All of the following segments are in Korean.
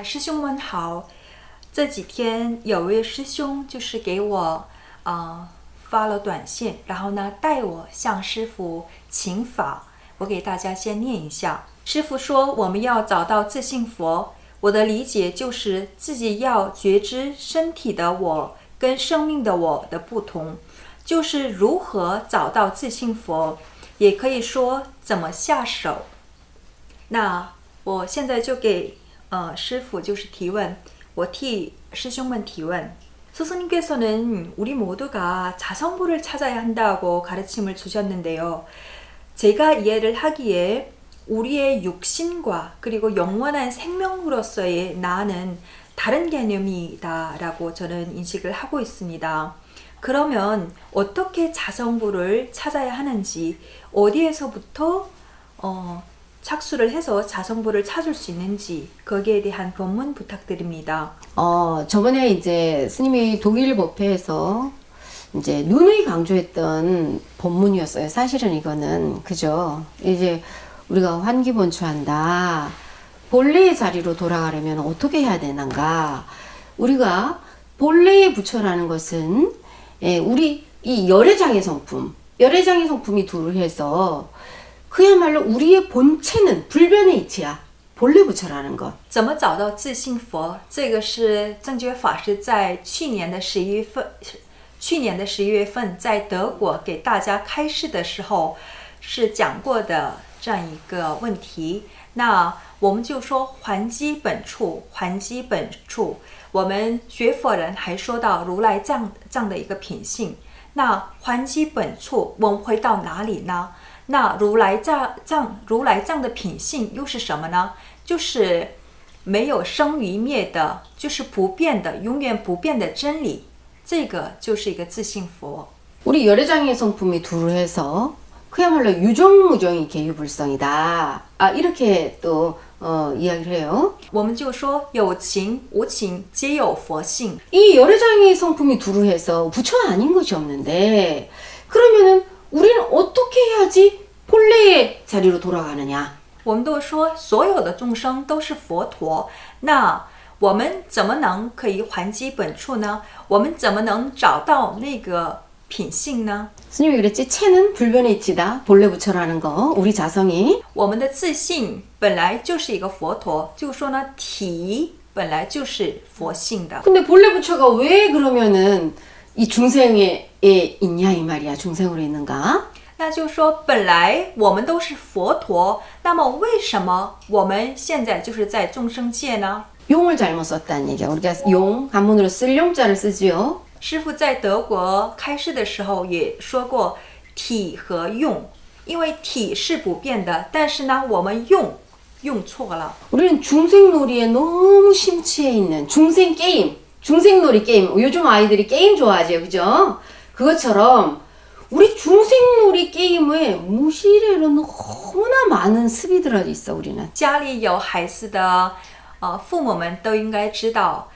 师兄们好，这几天有位师兄就是给我发了短信，然后呢带我向师父请法。我给大家先念一下。师父说我们要找到自性佛，我的理解就是自己要觉知身体的我跟生命的我的不同，就是如何找到自性佛，也可以说怎么下手。那我现在就给师父就是提问，我替师兄们提问。스승님께서는 우리 모두가 자성부를 찾아야 한다고 가르침을 주셨는데요. 제가 이해를 하기에 우리의 육신과 그리고 영원한 생명으로서의 나는 다른 개념이다라고 저는 인식을 하고 있습니다. 그러면 어떻게 자성부를 찾아야 하는지, 어디에서부터 착수를 해서 자성부를 찾을 수 있는지 거기에 대한 법문 부탁드립니다. 저번에 이제 스님이 독일 법회에서 이제 누누이 강조했던 법문이었어요. 사실은 이거는 그죠? 이제 우리가 환기본추한다. 본래의 자리로 돌아가려면 어떻게 해야 되는가? 우리가 본래의 부처라는 것은 우리 이 열애장의 성품이 두루 해서 그야말로 우리의 본체는 불변의 이치야. 본래 부처라는 것. 怎么找到自性佛？这个是正觉法师在去年的11月份在德国给大家开示的时候是讲过的这样一个问题。那我们就说还基本处，我们学佛人还说到如来这样的一个品性。那还基本处，我们会到哪里呢？那如来这样的品性又是什么呢？就是没有生与灭的，就是不变的，永远不变的真理。这个就是一个自性佛。 우리 열애장의 성품이 두루 해서 그야말로 유정무정이 개유불성이다. 이렇게 또 이야기를 해요. 我们就说有情无情皆有佛性。 이 열애장의 성품이 두루 해서 부처 아닌 것이 없는데 그러면은 우리는 어떻게 해야지 본래의 자리로 돌아가느냐? 我们都说所有的众生都是佛陀，那我们怎么能可以还基本处呢？我们怎么能找到那个品性呢？ 스님이 그랬지. 체는 불변의 이치다. 본래 부처라는 거. 우리 자성이. 我们的自性本来就是一个佛陀，就说呢体本来就是佛性的。 근데 본래 부처가 왜 그러면은 이 중생에 있냐 이 말이야. 중생으로 있는가? 那就说本来我们都是佛陀，那么为什么我们现在就是在众生界呢？ 용을 잘못 썼다는 얘기야. 우리가 용, 한문으로 쓸 용자를 쓰지요. 师父在德国开示的时候也说过体和用，因为体是不变的，但是呢我们用错了。 우리는 중생놀이에 너무 심취해 있는 중생놀이 게임. 요즘 아이들이 게임 좋아하죠. 그죠? 그것처럼 우리 중생놀이 게임에 무시례로 너무나 많은 습이 들어 있어 우리는. 家里有孩子的父母们都应该知道，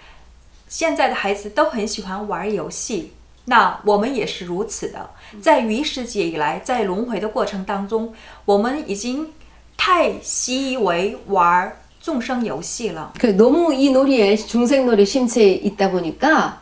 现在的孩子都很喜欢玩游戏，那我们也是如此的。在于世界以来，在轮回的过程当中，我们已经太习以为玩众生游戏了。 너무 이 놀이에 중생놀이 심취해 있다 보니까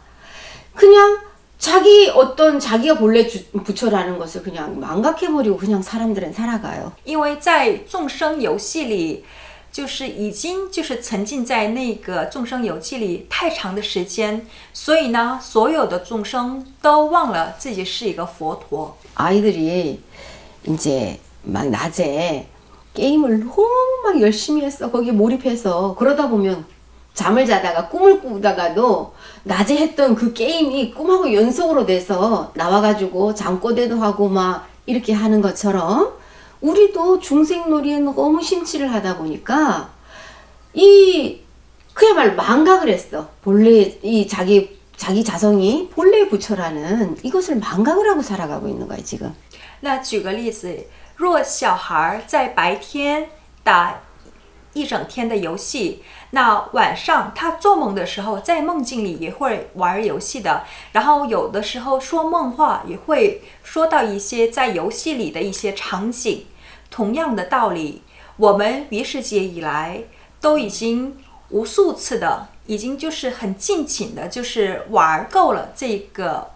그냥 자기가 본래 부처라는 것을 그냥 망각해버리고 그냥 사람들은 살아가요. 因为在众生游戏里，就是已经就是沉浸在那个众生游戏里太长的时间，所以呢，所有的众生都忘了自己是一个佛陀。 아이들이 이제 막 낮에 게임을 너무 막 열심히 했어. 거기에 몰입해서 그러다 보면 잠을 자다가 꿈을 꾸다가도 낮에 했던 그 게임이 꿈하고 연속으로 돼서 나와가지고 잠꼬대도 하고 막 이렇게 하는 것처럼 우리도 중생놀이에 너무 심취를 하다 보니까 그야말로 망각을 했어. 본래 자기 자성이 본래의 부처라는 이것을 망각을 하고 살아가고 있는 거야 지금. 那举个例子，若小孩在白天打一整天的游戏，那晚上他做梦的时候，在梦境里也会玩游戏的，然后有的时候说梦话也会说到一些在游戏里的一些场景。同样的道理，我们于世界以来都已经无数次的，已经就是很尽情的，就是玩够了这个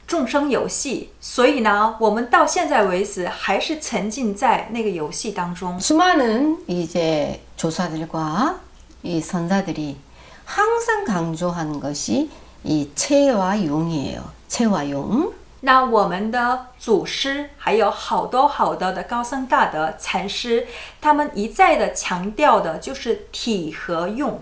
众生游戏，所以呢，我们到现在为止还是沉浸在那个游戏当中。 수많은 이제 조사들과 이 선사들이 항상 강조한 것이 이 체와 용이에요. 체와 용. 那我们的祖师还有好多的高僧大德禅师，他们一再的强调的就是体和用。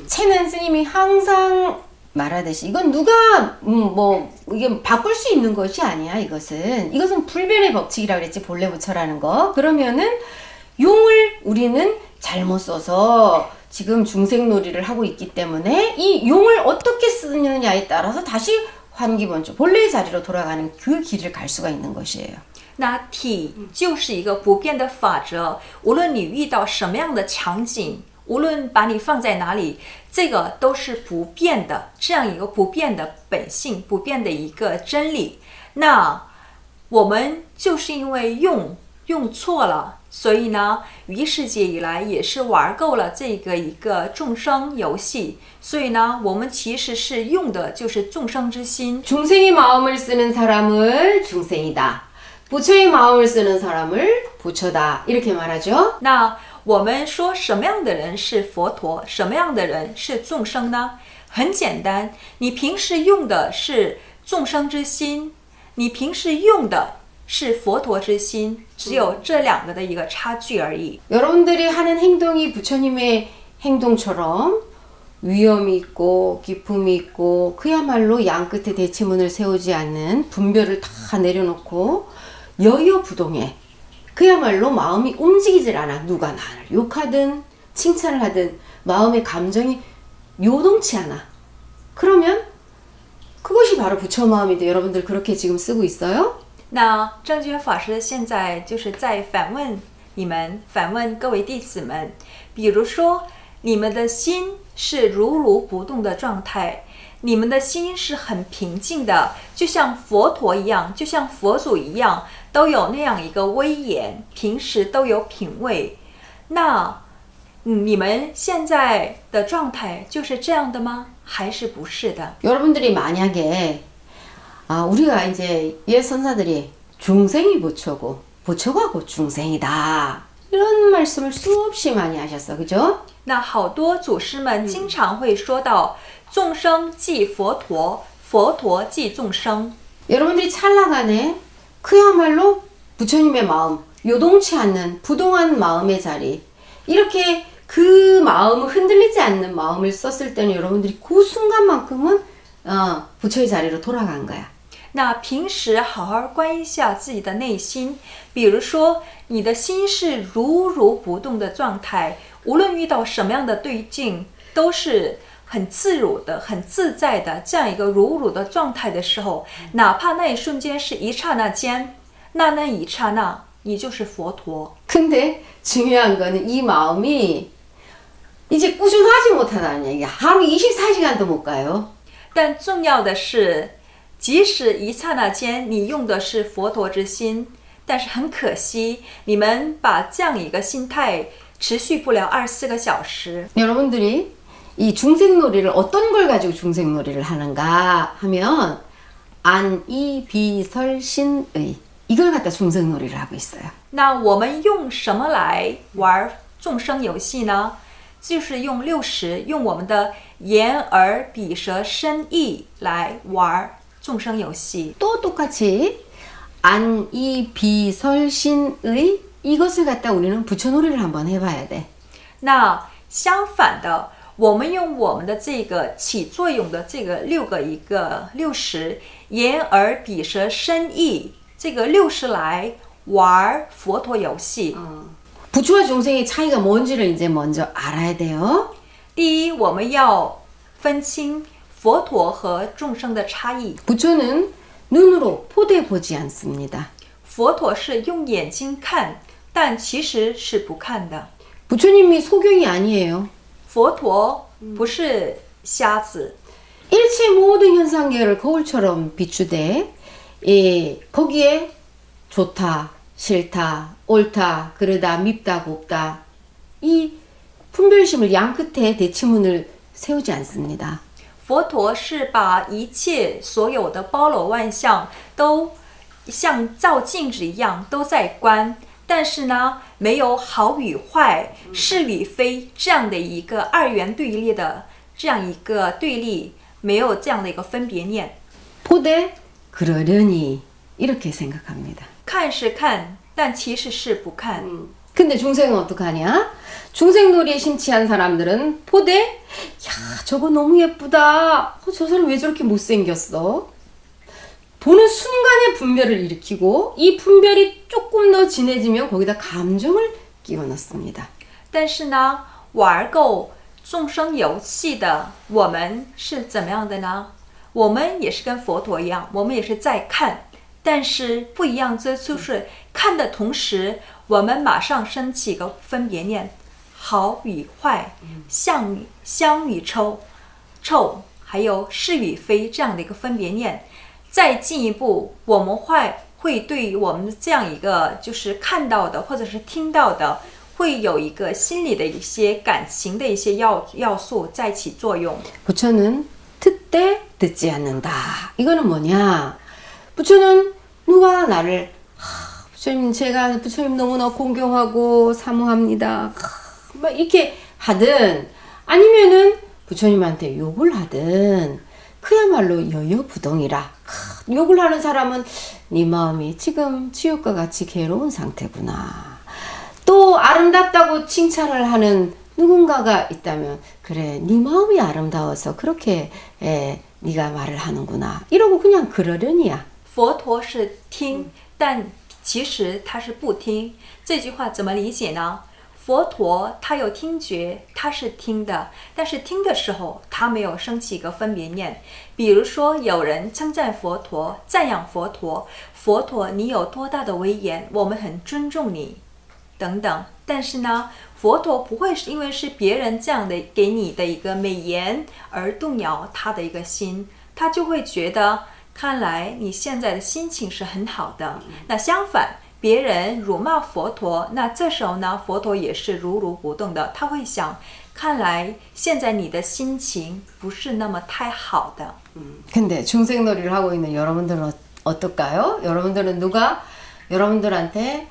체는 스님이 항상 말하듯이 이건 누가 뭐 이게 바꿀 수 있는 것이 아니야. 이것은 불변의 법칙이라고 그랬지, 본래 부처라는 거. 그러면은 용을 우리는 잘못 써서 지금 중생놀이를 하고 있기 때문에 이 용을 어떻게 쓰느냐에 따라서 다시 환기본조 본래의 자리로 돌아가는 그 길을 갈 수가 있는 것이에요. 那体就是一个不变的法则，无论你遇到什么样的场景，无论把你放在哪里，这个都是不变的，这样一个不变的本性，不变的一个真理。那我们就是因为用错了，所以呢，于世界以来也是玩够了这个一个众生游戏，所以呢，我们其实是用的就是众生之心。 중생의 마음을 쓰는 사람을 중생이다. 부처의 마음을 쓰는 사람을 부처다. 이렇게 말하죠. 那我们说什么样的人是佛陀，什么样的人是众生呢？很简单，你平时用的是众生之心，你平时用的是佛陀之心，只有这两个的一个差距而已。 여러분들이 하는 행동이 부처님의 행동처럼 위험이 있고 기품이 있고 그야말로 양 끝에 대치문을 세우지 않는 분별을 다 내려놓고 여여부동해 그야말로 마음이 움직이질 않아. 누가 나를 욕하든 칭찬을 하든 마음의 감정이 요동치 않아. 그러면 그것이 바로 부처 마음인데 여러분들 그렇게 지금 쓰고 있어요? 那正觉法师现在就是在反问你们，反问各位弟子们，比如说你们的心是如不动的状态，你们的心是很平静的，就像佛陀一样，就像佛祖一样，都有那样一个威严，平时都有品味。那你们现在的状态就是这样的吗？还是不是的？ 여러분들이 만약에 우리가 이제 옛 선사들이 중생이 부처고 부처가 곧 중생이다 이런 말씀을 수없이 많이 하셨어, 그죠? 那好多祖师们经常会说到众生即佛陀，佛陀即众生。 여러분들이 찰나간에 그야말로 부처님의 마음, 요동치 않는 부동한 마음의 자리, 이렇게 그 마음을 흔들리지 않는 마음을 썼을 때는 여러분들이 그 순간만큼은 부처의 자리로 돌아간 거야. 那平时好好观一下自己的内心，比如说你的心是如不动的状态，无论遇到什么样的对境，都是很自如的、很自在的这样一个如的状态的时候，哪怕那一瞬间是一刹那间，那一刹那你就是佛陀。 근데 중요한 거는 이 마음이 이제 꾸준하지 못하다는 얘기야. 하루 24시간도 못 가요. 但重要的是，即使一刹那间你用的是佛陀之心，但是很可惜，你们把这样一个心态持续不了24个小时。 여러분들이 이 중생놀이를 어떤 걸 가지고 중생놀이를 하는가 하면 안이비설신의 이걸 갖다 중생놀이를 하고 있어요. 那我们用什么来玩众生游戏呢？就是用60，用我们的眼耳鼻舌身意来玩众生游戏。 또 똑같이 안이비설신의 이것을 갖다 우리는 부처놀이를 한번 해봐야 돼. 那相反的，我们用我们的这个起作用的这个6个一个60，眼耳鼻舌身意这个60来玩佛陀游戏。 부처와 중생의 차이가 뭔지를 이제 먼저 알아야 돼요. 第一，我们要分清佛陀和众生的差异。 부처는 눈으로 포대 보지 않습니다. 佛陀是用眼睛看，但其实是不看的。 부처님이 소경이 아니에요. 佛陀不是瞎子， 일체 모든 현상계를 거울처럼 비추되 거기에 좋다, 싫다, 옳다, 그르다, 밉다, 곱다 이 분별심을 양 끝에 대치문을 세우지 않습니다. 佛陀是把一切所有的包罗万象都像照镜子一样都在观，但是呢，没有好与坏、是与非这样的一个二元对立的这样一个对立，没有这样的一个分别念。 보되 그러려니 이렇게 생각합니다. 看是看，但其实是不看。 근데 중생은 어떡하냐? 중생놀이에 심취한 사람들은 보되 야 저거 너무 예쁘다. 저 사람 왜 저렇게 못생겼어? 보는 순간에 분별을 일으키고 이 분별이 조금 더 진해지면 거기다 감정을 끼워 넣습니다. 但是呢，玩够众生游戏的我们是怎么样的呢？我们也是跟佛陀一样，我们也是在看，但是不一样之处是看的同时，我们马上升起一个分别念，好与坏，香与臭，还有是与非这样的一个分别念。再进一步，我们会对于我们这样一个就是看到的或者是听到的，会有一个心理的一些感情的一些要素在起作用。 부처는 듣되 듣지 않는다. 이거는 뭐냐? 부처는 누가 나를 부처님 제가 부처님 너무나 공경하고 사모합니다. 막 이렇게 하든 아니면은 부처님한테 욕을 하든 그야말로 여여부동이라. 욕을 하는 사람은 네 마음이 지금 지옥과 같이 괴로운 상태구나. 또 아름답다고 칭찬을 하는 누군가가 있다면 그래 네 마음이 아름다워서 그렇게 네가 말을 하는구나. 이러고 그냥 그러려니야. 佛陀是听，但其实他是不听。这句话怎么理解呢？佛陀他有听觉，他是听的，但是听的时候他没有升起一个分别念。比如说有人称赞佛陀，赞扬佛陀，佛陀你有多大的威严，我们很尊重你，等等。但是呢，佛陀不会是因为是别人这样的给你的一个美言而动摇他的一个心，他就会觉得看来你现在的心情是很好的。那相反，别人辱骂佛陀，那这时候呢，佛陀也是如如不动的，他会想，看来现在你的心情不是那么太好的。 근데 중생놀이를 하고 있는 여러분들은 어떨까요? 여러분들은 누가 여러분들한테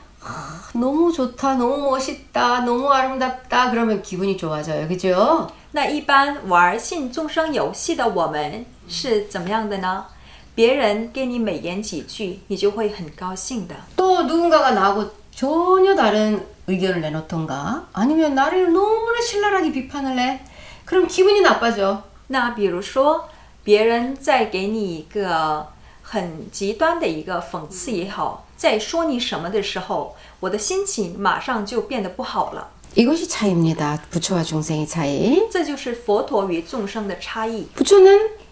너무 좋다, 너무 멋있다, 너무 아름답다 그러면 기분이 좋아져요. 그죠? 那一般玩性众生游戏的我们是怎么样的呢？别人给你美言几句，你就会很高兴的。 또 누군가가 나하고 전혀 다른 의견을 내놓던가 아니면 나를 너무나 신랄하게 비판을 해. 그럼 기분이 나빠져. 那比如说，别人在给你一个很极端的一个讽刺也好，在说你什么的时候，我的心情马上就变得不好了。 이것이 차이입니다. 부처와 중생의 차이. 这就是佛陀与众生的差异。 부처는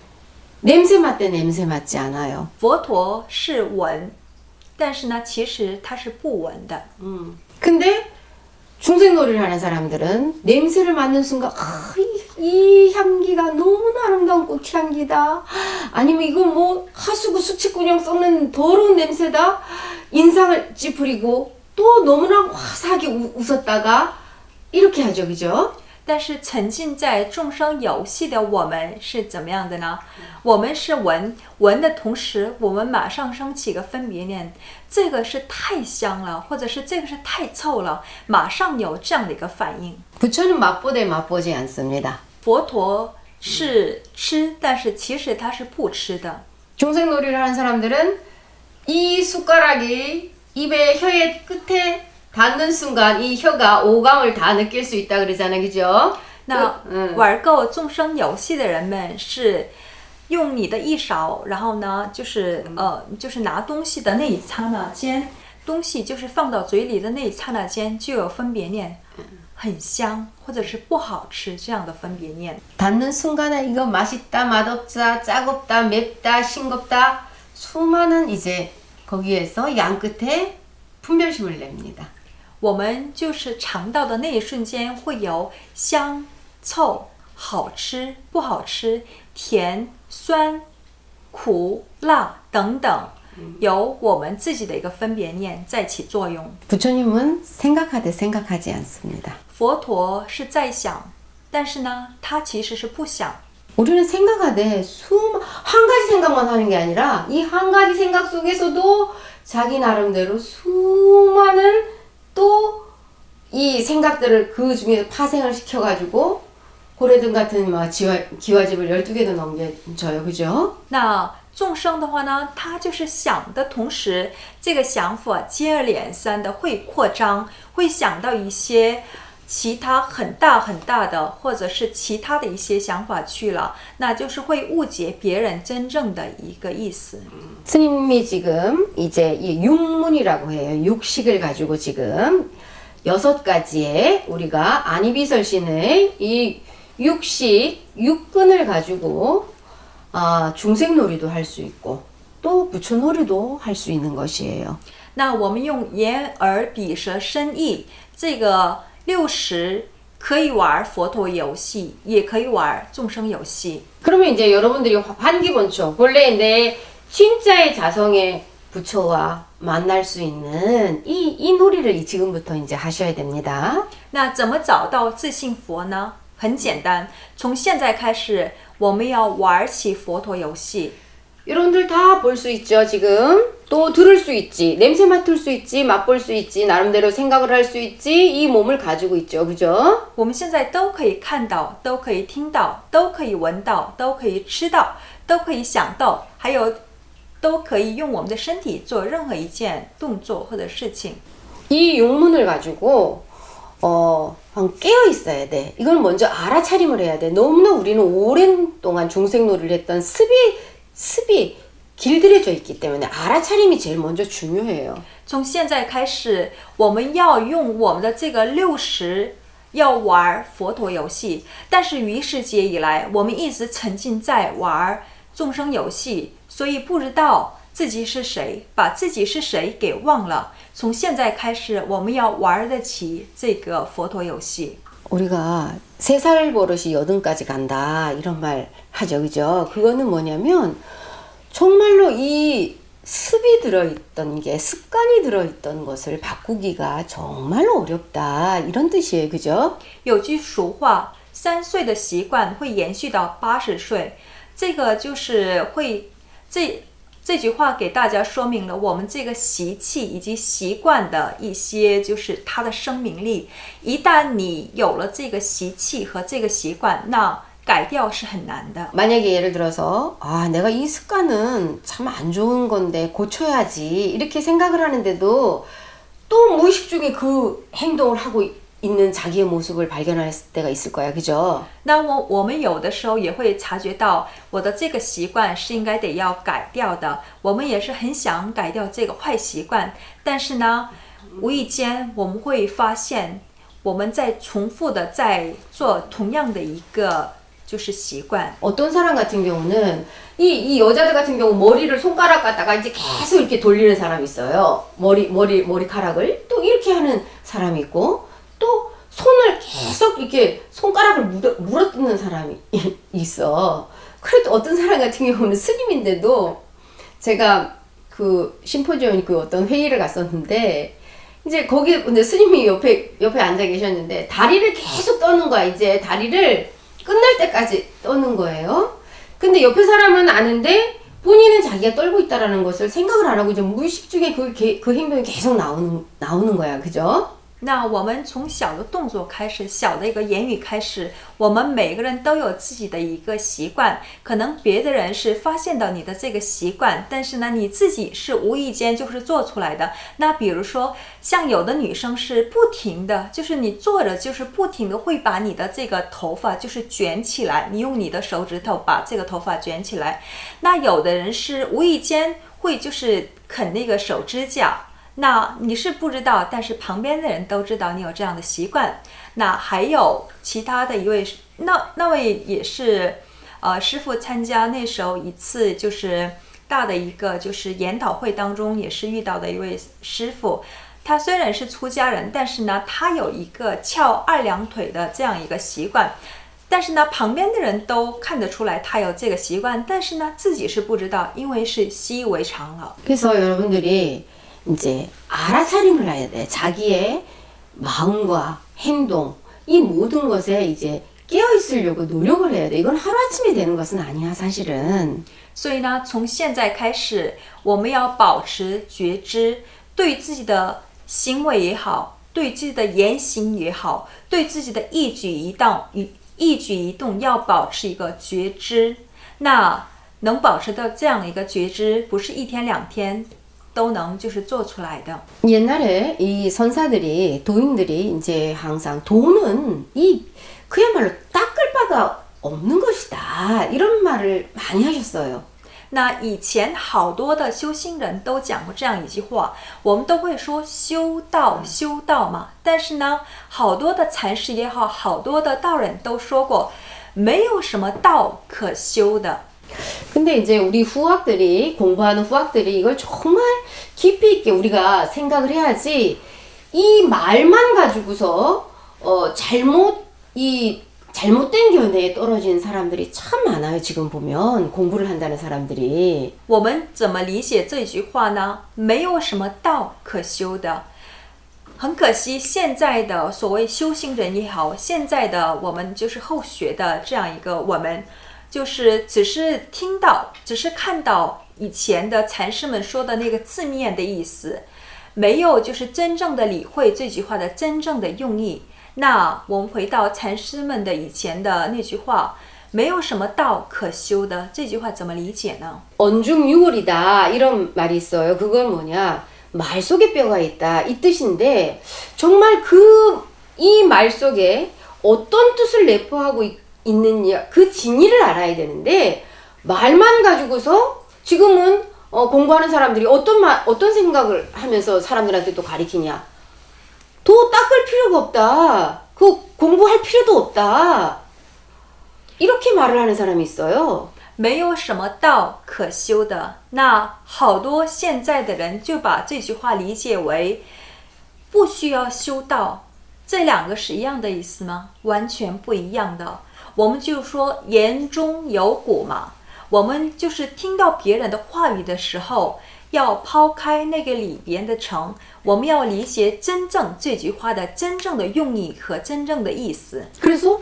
냄새 맡대 냄새 맡지 않아요. 佛陀是闻，但是呢，其实它是不闻的。 근데 중생놀이를 하는 사람들은 냄새를 맡는 순간 이 향기가 너무나 아름다운 꽃향기다. 아니면 이거 뭐 하수구 수치구녕 썩는 더러운 냄새다. 인상을 찌푸리고 또 너무나 화사하게 웃었다가 이렇게 하죠. 그죠? 但是沉浸在众生游戏的我们是怎么样的呢？我们是闻的同时，我们马上升起一个分别念，这个是太香了，或者是这个是太臭了，马上有这样的一个反应。 부처는 맛보되 맛보지 않습니다. 佛陀是吃，但是其实他是不吃的。 중생놀이를 하는 사람들은 이 숟가락이 입에 혀의 끝에 닿는 순간 이 혀가 오감을 다 느낄 수 있다 그러잖아요. 그죠? 那玩够众生游戏的人们是用你的一勺，然后呢，就是拿东西的那一刹那间，东西就是放到嘴里的那一刹那间，就有分别念，很香或者是不好吃这样的分别念。 닿는 순간에 이거 맛있다, 맛없다, 짜겁다, 맵다, 싱겁다 수많은 이제 거기에서 양 끝에 분별심을 냅니다. 我们就是尝到的那一瞬间会有香、臭、好吃、不好吃、甜、酸、苦、辣等等，有我们自己的一个分别念在起作用。 부처님은 생각하듯 생각하지 않습니다. 佛陀是在想，但是呢，他其实是不想。 우리는 생각하되 한 가지 생각만 하는 게 아니라 이 한 가지 생각 속에서도 자기 나름대로 수많은 또 이 생각들을 그 중에서 파생을 시켜가지고 고래등 같은 막 기와집을 12개도 넘겨줘요. 그죠? 那众生的话呢，他就是想的同时，这个想法接二连三的会扩张，会想到一些其他很大很大的，或者是其他的一些想法去了，那就是会误解别人真正的一个意思。 스님이 지금 이제 이 육문이라고 해요. 육식을 가지고 지금 6가지의 우리가 안이비설신의 이 육식, 육근을 가지고 중생놀이도 할 수 있고 또 부처놀이도 할 수 있는 것이에요. 那我们用眼耳鼻舌身意这个60可以玩佛陀游戏，也可以玩众生游戏。 그러면 이제 여러분들이 환기본초 본래 내 진짜의 자성의 부처와 만날 수 있는 이 놀이를 지금부터 이제 하셔야 됩니다. 那怎么找到自信佛呢？很简单，从现在开始，我们要玩起佛陀游戏。 여러분들 다 볼 수 있죠, 지금. 또 들을 수 있지, 냄새 맡을 수 있지, 맛볼 수 있지, 나름대로 생각을 할 수 있지, 이 몸을 가지고 있죠, 그죠? 我们现在都可以看到，都可以听到，都可以闻到，都可以吃到，都可以想到，还有都可以用我们的身体做任何一件动作或者事情。 이 육문을 가지고 깨어 있어야 돼. 이걸 먼저 알아차림을 해야 돼. 너무나 우리는 오랜 동안 중생놀이를 했던 습이 길들여져 있기 때문에 알아차림이 제일 먼저 중요해요. 从现在开始，我们要用我们的这个60要玩佛陀游戏，但是于世界以来，我们一直沉浸在玩众生游戏，所以不知道自己是谁，把自己是谁给忘了。从现在开始，我们要玩得起这个佛陀游戏。 우리가 3살 버릇이 8까지 간다 이런 말 하죠, 그죠? 그거는 뭐냐면 정말로 이 습이 들어있던 게 습관이 들어있던 것을 바꾸기가 정말로 어렵다 이런 뜻이에요, 그죠? 有句俗话，3岁的习惯会延续到80岁，这个就是会这句话给大家说明了我们这个习气以及习惯的一些就是它的生命力。一旦你有了这个习气和这个习惯，那改掉是很难的。 만약에 예를 들어서 내가 이 습관은 참 안 좋은 건데 고쳐야지 이렇게 생각을 하는데도 또 무의식 중에 그 행동을 하고 있는 자기의 모습을 발견할 때가 있을 거야, 그죠? 那我们有的时候也会察觉到我的这个习惯是应该得要改掉的，我们也是很想改掉这个坏习惯，但是呢，无意间我们会发现我们在重复的在做同样的一个就是习惯。 어떤 사람 같은 경우는 이 여자들 같은 경우 머리를 손가락 갖다가 이제 계속 이렇게 돌리는 사람이 있어요. 머리카락을 또 이렇게 하는 사람이 있고 또 손을 계속 이렇게 손가락을 물어뜯는 사람이 있어. 그래도 어떤 사람 같은 경우는 스님인데도 제가 그 심포지엄 그 어떤 회의를 갔었는데 이제 거기 근데 스님이 옆에 앉아 계셨는데 다리를 계속 떠는 거야. 이제 다리를 끝날 때까지 떠는 거예요. 근데 옆에 사람은 아는데 본인은 자기가 떨고 있다라는 것을 생각을 안 하고 이제 무의식 중에 그 행동이 계속 나오는 거야. 그죠? 那我们从小的动作开始，小的一个言语开始，我们每个人都有自己的一个习惯。可能别的人是发现到你的这个习惯，但是呢，你自己是无意间就是做出来的。那比如说，像有的女生是不停的，就是你坐着就是不停的会把你的这个头发就是卷起来，你用你的手指头把这个头发卷起来。那有的人是无意间会就是啃那个手指甲。 那你是不知道，但是旁边的人都知道你有这样的习惯。那还有其他的一位，那位也是，师父参加那时候一次就是大的一个就是研讨会当中，也是遇到的一位师父。他虽然是出家人，但是呢，他有一个翘2两腿的这样一个习惯。但是呢，旁边的人都看得出来他有这个习惯，但是呢，自己是不知道，因为是习以为常了。 그래서 여러분들이 이제 알아차림을 해야 돼. 자기의 마음과 행동, 이 모든 것에 이제 깨어 있으려고 노력을 해야 돼. 이건 하루아침에 되는 것은 아니야, 사실은. 所以呢，从现在开始，我们要保持觉知，对自己的行为也好，对自己的言行也好，对自己的一举一动要保持一个觉知。那能保持到这样一个觉知，不是一天两天都能就是做出来的。 옛날에 이 선사들이, 도인들이 이제 항상 돈은 그야말로 닦을 바가 없는 것이다. 이런 말을 많이 하셨어요. 那以前好多的修心人都讲过这样一句话，我们都会说修道修道嘛。但是呢，好多的禅师也好，好多的道人都说过，没有什么道可修的。 근데 이제 우리 공부하는 후학들이 이걸 정말 깊이 있게 우리가 생각을 해야지, 이 말만 가지고서 잘못된 견해에 떨어진 사람들이 참 많아요. 지금 보면 공부를 한다는 사람들이. 我们怎么理解这句话呢？没有什么道可修的。很可惜，现在的所谓修行人也好，现在的我们就是后学的这样一个我们，就是只是听到，只是看到以前的禅师们说的那个字面的意思，没有就是真正的理会这句话的真正的用意。 那我们回到禅师们的以前的那句话，没有什么道可修的，这句话怎么理解呢？ 언중유골이다 이런 말이 있어요. 그건 뭐냐, 말 속에 뼈가 있다 이 뜻인데, 정말 이 말 속에 어떤 뜻을 내포하고 있느냐, 그 진의를 알아야 되는데, 말만 가지고서 지금은 공부하는 사람들이 어떤 생각을 하면서 사람들한테 또 가리키냐, 도 닦을 필요가 없다, 그 공부할 필요도 없다, 이렇게 말을 하는 사람이 있어요. 没有什么道可修的。那好多现在的人就把这句话理解为不需要修道，这两个是一样的意思吗？完全不一样的。我们就说言中有骨嘛，我们就是听到别人的话语的时候，要抛开那个里边的层，我们要理解真正这句话的真正的用意和真正的意思。 그래서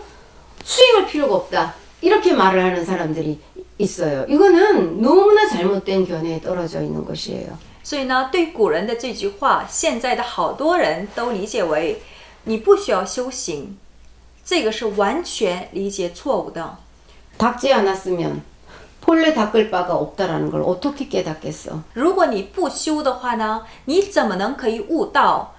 수행할 필요가 없다, 이렇게 말을 하는 사람들이 있어요. 이거는 너무나 잘못된 견해에 떨어져 있는 것이에요. 所以呢，对古人的这句话，现在的好多人都理解为你不需要修行，这个是完全理解错误的。 닦지 않았으면 본래 닦을 바가 없다라는 걸 어떻게 깨닫겠어? 如果你不修的话呢，你怎么能可以悟道？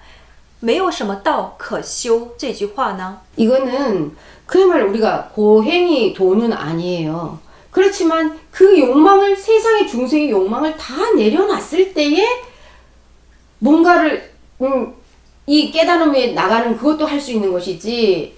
没有什么道可修这句话呢？ 이거는 그야말로 우리가 고행이 도는 아니에요. 그렇지만 그 욕망을, 세상의 중생의 욕망을 다 내려놨을 때에 뭔가를 이 깨달음에 나가는 그것도 할 수 있는 것이지,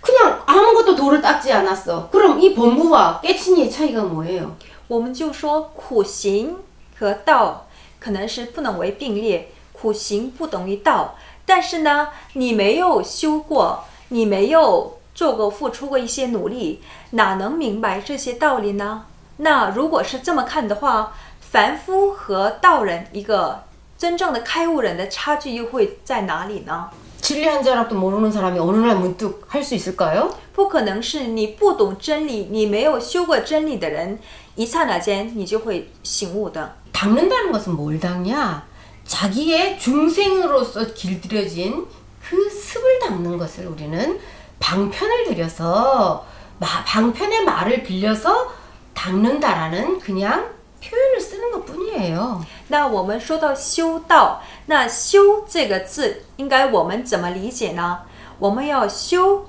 그냥 아무것도 도를 닦지 않았어. 그럼 이 범부와 깨치니의 차이가 뭐예요? 我们就说苦行和道可能是不能为并列，苦行不等于道，但是呢，你没有修过，你没有做过付出过一些努力，哪能明白这些道理呢？那如果是这么看的话，凡夫和道人一个真正的开悟人的差距又会在哪里呢？ 진리 한 자락도 모르는 사람이 어느 날 문득 할 수 있을까요? 不可能是你不懂真理，你没有修过真理的人，一刹那间你就会醒悟的。 닦는다는 것은 뭘 닦냐? 자기의 중생으로서 길들여진 그 습을 닦는 것을 우리는 방편을 들여서 방편의 말을 빌려서 닦는다라는 그냥 표현을 쓰는 것 뿐이에요. 那我们说到修道，那修这个字应该我们怎么理解呢？我们要修，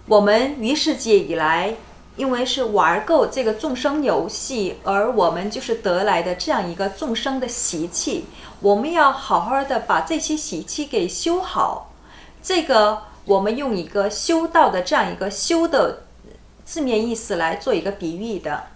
我们于世界以来，因为是玩够这个众生游戏，而我们就是得来的这样一个众生的习气，我们要好好的把这些习气给修好。这个我们用一个修道的这样一个修的字面意思来做一个比喻的。